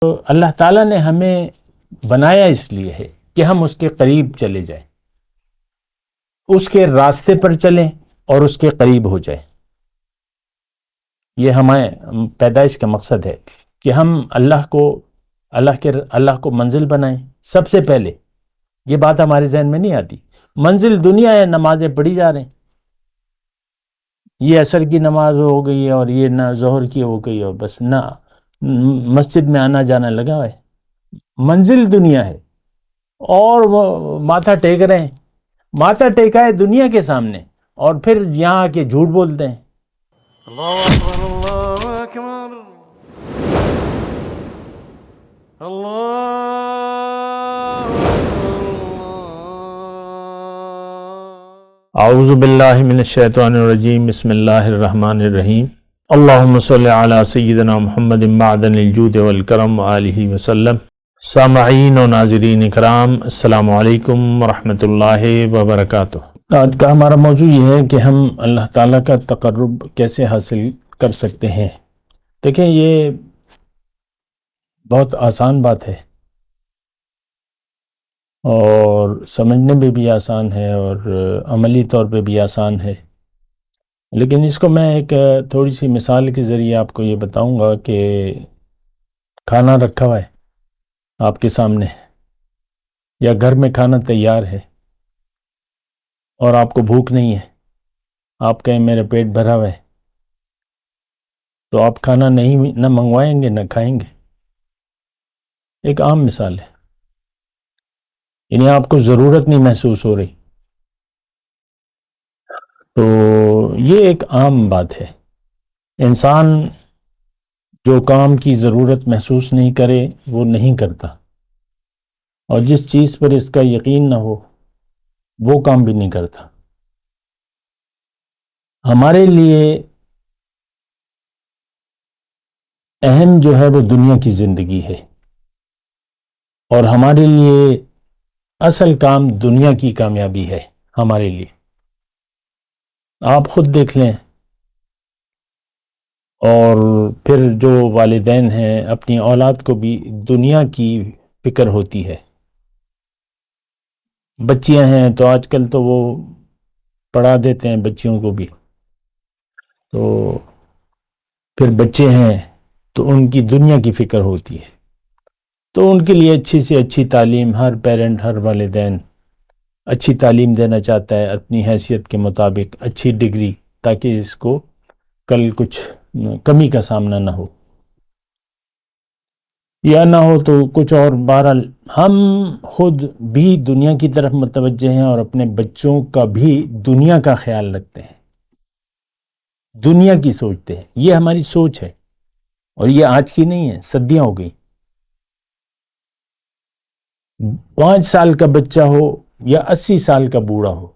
تو اللہ تعالیٰ نے ہمیں بنایا اس لیے ہے کہ ہم اس کے قریب چلے جائیں، اس کے راستے پر چلیں اور اس کے قریب ہو جائیں۔ یہ ہمیں پیدائش کا مقصد ہے کہ ہم اللہ کو منزل بنائیں۔ سب سے پہلے یہ بات ہمارے ذہن میں نہیں آتی، منزل دنیا ہے، نمازیں پڑھی جا رہے ہیں، یہ عصر کی نماز ہو گئی ہے اور یہ نہ ظہر کی ہو گئی ہے، بس نہ مسجد میں آنا جانا لگا ہے۔ منزل دنیا ہے اور وہ ماتھا ٹیک رہے ہیں، ماتھا ٹیکا ہے دنیا کے سامنے اور پھر یہاں آ کے جھوٹ بولتے ہیں۔ اللہ اکبر اللہ اکبر اللہ اعوذ باللہ من الشیطان الرجیم، بسم اللہ الرحمن الرحیم۔ اللہم صلی علی سیدنا محمد معدن الجود والکرم وآلہ وسلم۔ سامعین و ناظرین اکرام، السلام علیکم ورحمۃ اللہ وبرکاتہ۔ آج کا ہمارا موضوع یہ ہے کہ ہم اللہ تعالیٰ کا تقرب کیسے حاصل کر سکتے ہیں۔ دیکھیں، یہ بہت آسان بات ہے اور سمجھنے میں بھی آسان ہے اور عملی طور پہ بھی آسان ہے، لیکن اس کو میں ایک تھوڑی سی مثال کے ذریعے آپ کو یہ بتاؤں گا کہ کھانا رکھا ہوا ہے آپ کے سامنے یا گھر میں کھانا تیار ہے اور آپ کو بھوک نہیں ہے، آپ کہیں میرا پیٹ بھرا ہوا ہے، تو آپ کھانا نہ منگوائیں گے نہ کھائیں گے۔ ایک عام مثال ہے، یعنی آپ کو ضرورت نہیں محسوس ہو رہی، تو یہ ایک عام بات ہے۔ انسان جو کام کی ضرورت محسوس نہیں کرے وہ نہیں کرتا، اور جس چیز پر اس کا یقین نہ ہو وہ کام بھی نہیں کرتا۔ ہمارے لیے اہم جو ہے وہ دنیا کی زندگی ہے، اور ہمارے لیے اصل کام دنیا کی کامیابی ہے۔ ہمارے لیے آپ خود دیکھ لیں، اور پھر جو والدین ہیں اپنی اولاد کو بھی دنیا کی فکر ہوتی ہے۔ بچیاں ہیں تو آج کل تو وہ پڑھا دیتے ہیں بچیوں کو بھی، تو پھر بچے ہیں تو ان کی دنیا کی فکر ہوتی ہے، تو ان کے لیے اچھی سے اچھی تعلیم، ہر پیرنٹ، ہر والدین اچھی تعلیم دینا چاہتا ہے اپنی حیثیت کے مطابق، اچھی ڈگری، تاکہ اس کو کل کچھ کمی کا سامنا نہ ہو، یا نہ ہو تو کچھ اور۔ بہرحال ہم خود بھی دنیا کی طرف متوجہ ہیں اور اپنے بچوں کا بھی دنیا کا خیال رکھتے ہیں، دنیا کی سوچتے ہیں۔ یہ ہماری سوچ ہے، اور یہ آج کی نہیں ہے، صدیاں ہو گئی۔ 5 سال کا بچہ ہو یا 80 سال کا بوڑھا ہو،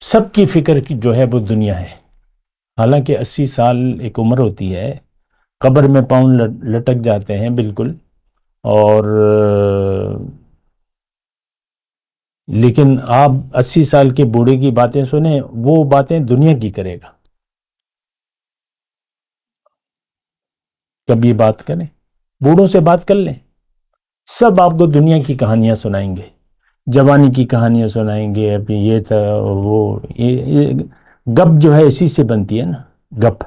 سب کی فکر کی جو ہے وہ دنیا ہے۔ حالانکہ 80 سال ایک عمر ہوتی ہے، قبر میں پاؤں لٹک جاتے ہیں بالکل، اور لیکن آپ 80 سال کے بوڑھے کی باتیں سنیں، وہ باتیں دنیا کی کرے گا۔ کبھی بات کریں، بوڑھوں سے بات کر لیں، سب آپ کو دنیا کی کہانیاں سنائیں گے، جوانی کی کہانیاں سنائیں گے، ابھی یہ تھا وہ، یہ گپ جو ہے اسی سے بنتی ہے نا، گپ۔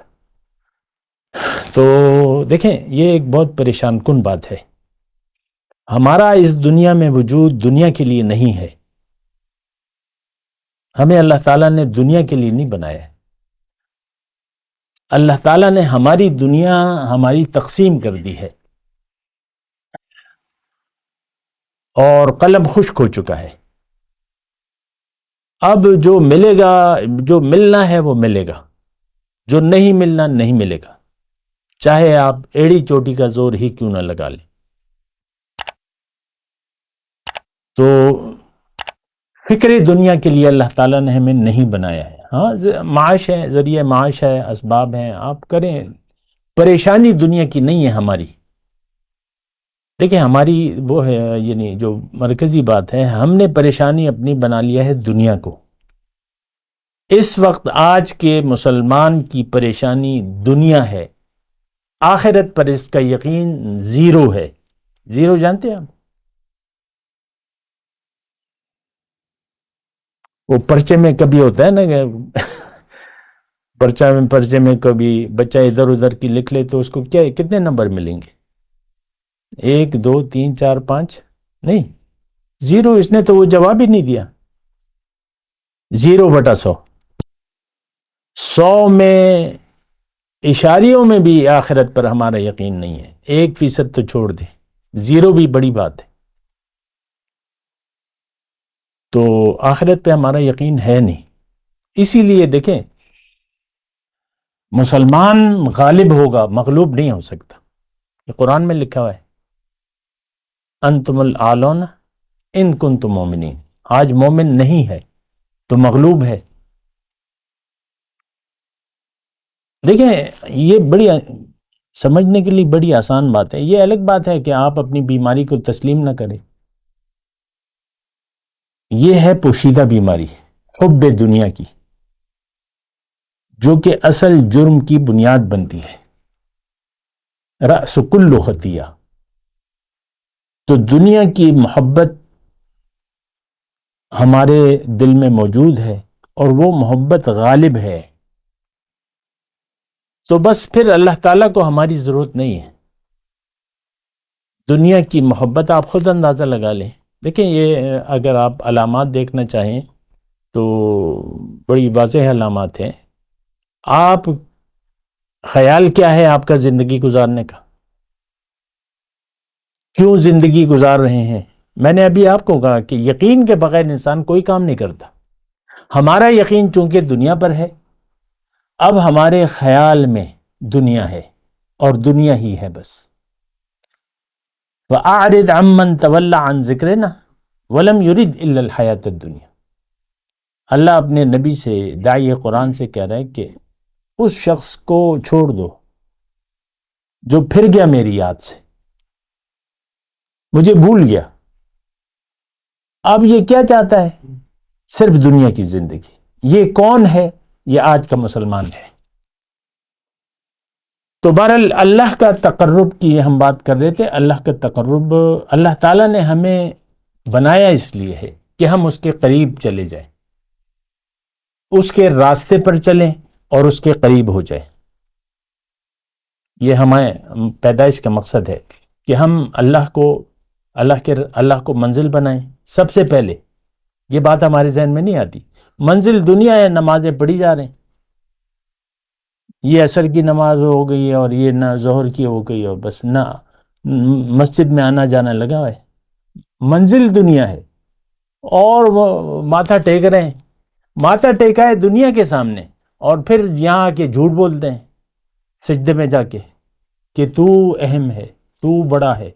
تو دیکھیں، یہ ایک بہت پریشان کن بات ہے۔ ہمارا اس دنیا میں وجود دنیا کے لیے نہیں ہے، ہمیں اللہ تعالیٰ نے دنیا کے لیے نہیں بنایا ہے۔ اللہ تعالیٰ نے ہماری دنیا ہماری تقسیم کر دی ہے، اور قلم خشک ہو چکا ہے۔ اب جو ملے گا، جو ملنا ہے وہ ملے گا، جو نہیں ملنا نہیں ملے گا، چاہے آپ ایڑی چوٹی کا زور ہی کیوں نہ لگا لیں۔ تو فکر دنیا کے لیے اللہ تعالیٰ نے ہمیں نہیں بنایا ہے۔ ہاں، معاش ہے، ذریعہ معاش ہے، اسباب ہیں، آپ کریں، پریشانی دنیا کی نہیں ہے ہماری۔ دیکھیں، ہماری وہ ہے، یعنی جو مرکزی بات ہے، ہم نے پریشانی اپنی بنا لیا ہے دنیا کو۔ اس وقت آج کے مسلمان کی پریشانی دنیا ہے، آخرت پر اس کا یقین زیرو ہے. زیرو جانتے ہیں آپ؟ وہ پرچے میں کبھی ہوتا ہے نا کہ پرچے میں کبھی بچہ ادھر ادھر کی لکھ لے تو اس کو کیا کتنے نمبر ملیں گے؟ 1 2 3 4 5 نہیں، زیرو. اس نے تو وہ جواب ہی نہیں دیا. 0/100. 100 میں اشاریوں میں بھی آخرت پر ہمارا یقین نہیں ہے. 1% تو چھوڑ دے، زیرو بھی بڑی بات ہے. تو آخرت پہ ہمارا یقین ہے نہیں. اسی لیے دیکھیں، مسلمان غالب ہوگا، مغلوب نہیں ہو سکتا. یہ قرآن میں لکھا ہوا ہے، انتم الاعلون ان کنتم مومنین. آج مومن نہیں ہے تو مغلوب ہے. دیکھیں یہ بڑی سمجھنے کے لیے بڑی آسان بات ہے. یہ الگ بات ہے کہ آپ اپنی بیماری کو تسلیم نہ کریں. یہ ہے پوشیدہ بیماری، حب دنیا کی، جو کہ اصل جرم کی بنیاد بنتی ہے. رأس کل خطیہ. تو دنیا کی محبت ہمارے دل میں موجود ہے اور وہ محبت غالب ہے. تو بس پھر اللہ تعالیٰ کو ہماری ضرورت نہیں ہے. دنیا کی محبت آپ خود اندازہ لگا لیں. دیکھیں یہ اگر آپ علامات دیکھنا چاہیں تو بڑی واضح علامات ہیں. آپ خیال کیا ہے آپ کا زندگی گزارنے کا؟ کیوں زندگی گزار رہے ہیں؟ میں نے ابھی آپ کو کہا کہ یقین کے بغیر انسان کوئی کام نہیں کرتا. ہمارا یقین چونکہ دنیا پر ہے، اب ہمارے خیال میں دنیا ہے اور دنیا ہی ہے بس. وَأَعْرِضْ عَمَّنْ تَوَلَّ عَنْ ذِكْرِنَا وَلَمْ يُرِدْ إِلَّا الْحَيَاةَ الدُّنْيَا. اللہ اپنے نبی سے، داعی قرآن سے کہہ رہا ہے کہ اس شخص کو چھوڑ دو جو پھر گیا میری یاد سے، مجھے بھول گیا. اب یہ کیا چاہتا ہے؟ صرف دنیا کی زندگی. یہ کون ہے؟ یہ آج کا مسلمان ہے. تو بہرحال اللہ کا تقرب کی ہم بات کر رہے تھے. اللہ کا تقرب اللہ تعالیٰ نے ہمیں بنایا اس لیے ہے کہ ہم اس کے قریب چلے جائیں، اس کے راستے پر چلیں اور اس کے قریب ہو جائیں. یہ ہمیں پیدائش کا مقصد ہے کہ ہم اللہ کو منزل بنائیں. سب سے پہلے یہ بات ہمارے ذہن میں نہیں آتی. منزل دنیا ہے، نمازیں پڑھی جا رہے ہیں. یہ عصر کی نماز ہو گئی اور یہ نہ ظہر کی ہو گئی اور بس نہ مسجد میں آنا جانا لگا ہوا ہے. منزل دنیا ہے اور وہ ماتھا ٹیک رہے ہیں. ماتھا ٹیکا ہے دنیا کے سامنے اور پھر یہاں آ کے جھوٹ بولتے ہیں سجدے میں جا کے کہ تو اہم ہے، تو بڑا ہے.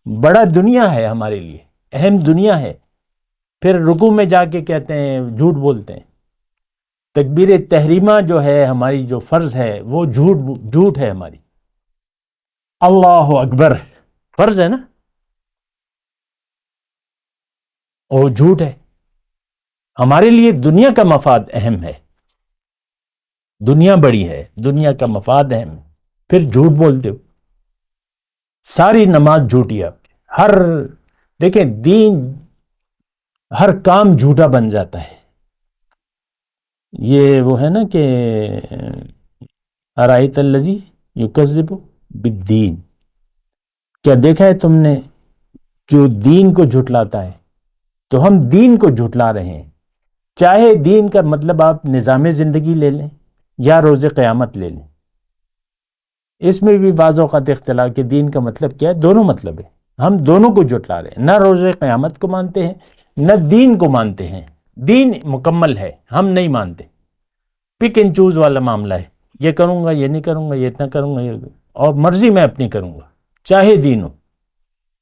بڑا دنیا ہے ہمارے لیے، اہم دنیا ہے. پھر رکوع میں جا کے کہتے ہیں، جھوٹ بولتے ہیں. تکبیر تحریمہ جو ہے ہماری، جو فرض ہے، وہ جھوٹ ہے ہماری. اللہ اکبر فرض ہے نا، اور جھوٹ ہے. ہمارے لیے دنیا کا مفاد اہم ہے، دنیا بڑی ہے، دنیا کا مفاد اہم ہے. پھر جھوٹ بولتے ہو. ساری نماز جھوٹی ہے. دیکھیں دین، ہر کام جھوٹا بن جاتا ہے. یہ وہ ہے نا کہ ارائیت الذی یکذب بالدین، کیا دیکھا ہے تم نے جو دین کو جھٹلاتا ہے؟ تو ہم دین کو جھٹلا رہے ہیں. چاہے دین کا مطلب آپ نظام زندگی لے لیں یا روز قیامت لے لیں، اس میں بھی بعض اوقات اختلاف کہ دین کا مطلب کیا ہے. دونوں مطلب ہے. ہم دونوں کو جھٹلا رہے ہیں. نہ روز قیامت کو مانتے ہیں نہ دین کو مانتے ہیں. دین مکمل ہے، ہم نہیں مانتے. پک اینڈ چوز والا معاملہ ہے. یہ کروں گا، یہ نہیں کروں گا، یہ اتنا کروں گا، اور مرضی میں اپنی کروں گا. چاہے دین ہو،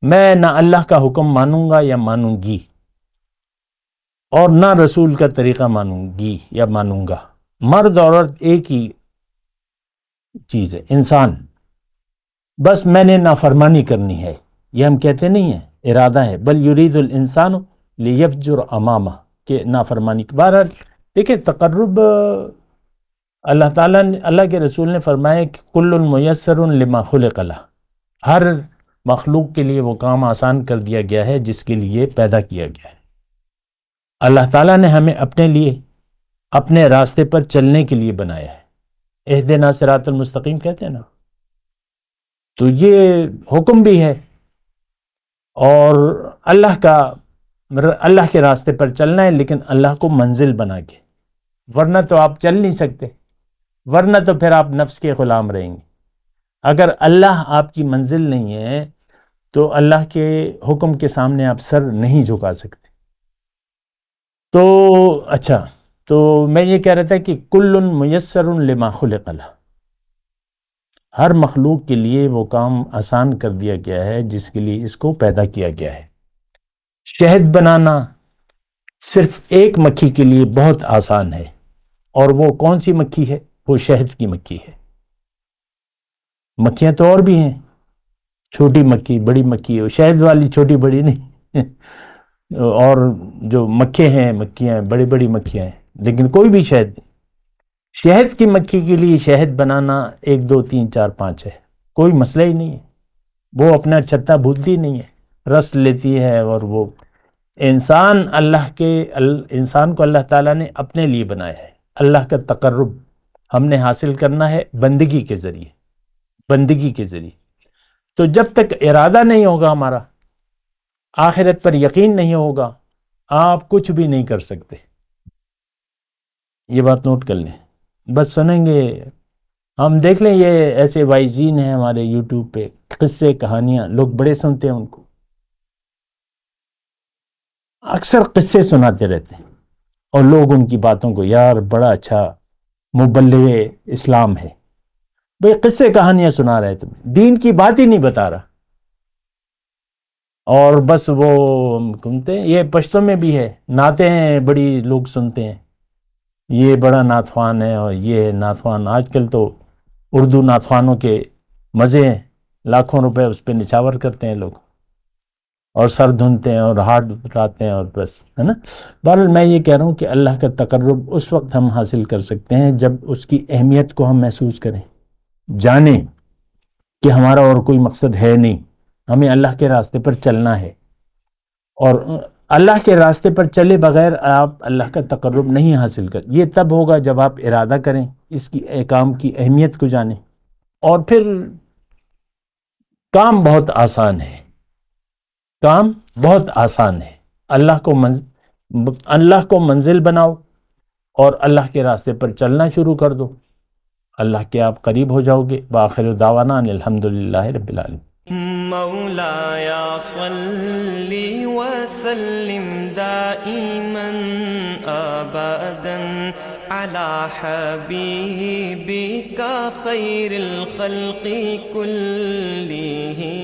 میں نہ اللہ کا حکم مانوں گا یا مانوں گی، اور نہ رسول کا طریقہ مانوں گی یا مانوں گا. مرد اور عورت ایک ہی چیز ہے، انسان. بس میں نے نافرمانی کرنی ہے، یہ ہم کہتے نہیں ہیں، ارادہ ہے. بل یرید الانسان لیفجر امامہ، کہ نافرمانی. بہرحال دیکھیں تقرب اللہ تعالیٰ نے، اللہ کے رسول نے فرمایا کہ کل میسر لما خلق لہ، ہر مخلوق کے لیے وہ کام آسان کر دیا گیا ہے جس کے لیے پیدا کیا گیا ہے۔ اللہ تعالیٰ نے ہمیں اپنے لیے، اپنے راستے پر چلنے کے لیے بنایا ہے۔ اہدنا صراط المستقیم کہتے ہیں نا، تو یہ حکم بھی ہے، اور اللہ کے راستے پر چلنا ہے، لیکن اللہ کو منزل بنا کے، ورنہ تو آپ چل نہیں سکتے، ورنہ تو پھر آپ نفس کے غلام رہیں گے۔ اگر اللہ آپ کی منزل نہیں ہے تو اللہ کے حکم کے سامنے آپ سر نہیں جھکا سکتے۔ تو اچھا، تو میں یہ کہہ رہا تھا کہ کل میسر لما خلق لہ، ہر مخلوق کے لیے وہ کام آسان کر دیا گیا ہے جس کے لیے اس کو پیدا کیا گیا ہے۔ شہد بنانا صرف ایک مکھی کے لیے بہت آسان ہے، اور وہ کون سی مکھی ہے؟ وہ شہد کی مکھی ہے۔ مکھیاں تو اور بھی ہیں، چھوٹی مکھی، بڑی مکھی، شہد والی چھوٹی بڑی نہیں اور جو مکھے ہیں، مکھیاں بڑی بڑی مکھیاں ہیں، لیکن کوئی بھی شہد نہیں۔ شہد کی مکھی کے لیے شہد بنانا 1 2 3 4 5 ہے، کوئی مسئلہ ہی نہیں ہے، وہ اپنا چھتا بھولتی نہیں ہے، رس لیتی ہے۔ اور وہ انسان انسان کو اللہ تعالیٰ نے اپنے لیے بنایا ہے۔ اللہ کا تقرب ہم نے حاصل کرنا ہے بندگی کے ذریعے، بندگی کے ذریعے۔ تو جب تک ارادہ نہیں ہوگا ہمارا، آخرت پر یقین نہیں ہوگا، آپ کچھ بھی نہیں کر سکتے۔ یہ بات نوٹ کر لیں، بس سنیں گے ہم، دیکھ لیں یہ ایسے وائزین ہیں ہمارے یوٹیوب پہ، قصے کہانیاں لوگ بڑے سنتے ہیں، ان کو اکثر قصے سناتے رہتے ہیں، اور لوگ ان کی باتوں کو یار بڑا اچھا مبلغ اسلام ہے، بھئی قصے کہانیاں سنا رہے تمہیں، دین کی بات ہی نہیں بتا رہا۔ اور بس وہ سنتے ہیں، یہ پشتوں میں بھی ہے، نعتیں ہیں بڑی لوگ سنتے ہیں، یہ بڑا نعتخوان ہے، اور یہ نعتخوان، آج کل تو اردو نعتخوانوں کے مزے ہیں، لاکھوں روپے اس پہ نچھاور کرتے ہیں لوگ، اور سر دھنتے ہیں اور ہاتھ اٹھاتے ہیں، اور بس، ہے نا۔ بہرحال میں یہ کہہ رہا ہوں کہ اللہ کا تقرب اس وقت ہم حاصل کر سکتے ہیں جب اس کی اہمیت کو ہم محسوس کریں، جانیں کہ ہمارا اور کوئی مقصد ہے نہیں، ہمیں اللہ کے راستے پر چلنا ہے، اور اللہ کے راستے پر چلے بغیر آپ اللہ کا تقرب نہیں حاصل کر۔ یہ تب ہوگا جب آپ ارادہ کریں، اس کی کام کی اہمیت کو جانیں، اور پھر کام بہت آسان ہے، کام بہت آسان ہے۔ اللہ کو منزل بناؤ اور اللہ کے راستے پر چلنا شروع کر دو، اللہ کے آپ قریب ہو جاؤ گے۔ بآخر دعوانا ان الحمدللہ رب العالمین۔ مولاي صل وسلم دائما ابدا على حبيبك خير الخلق كلهم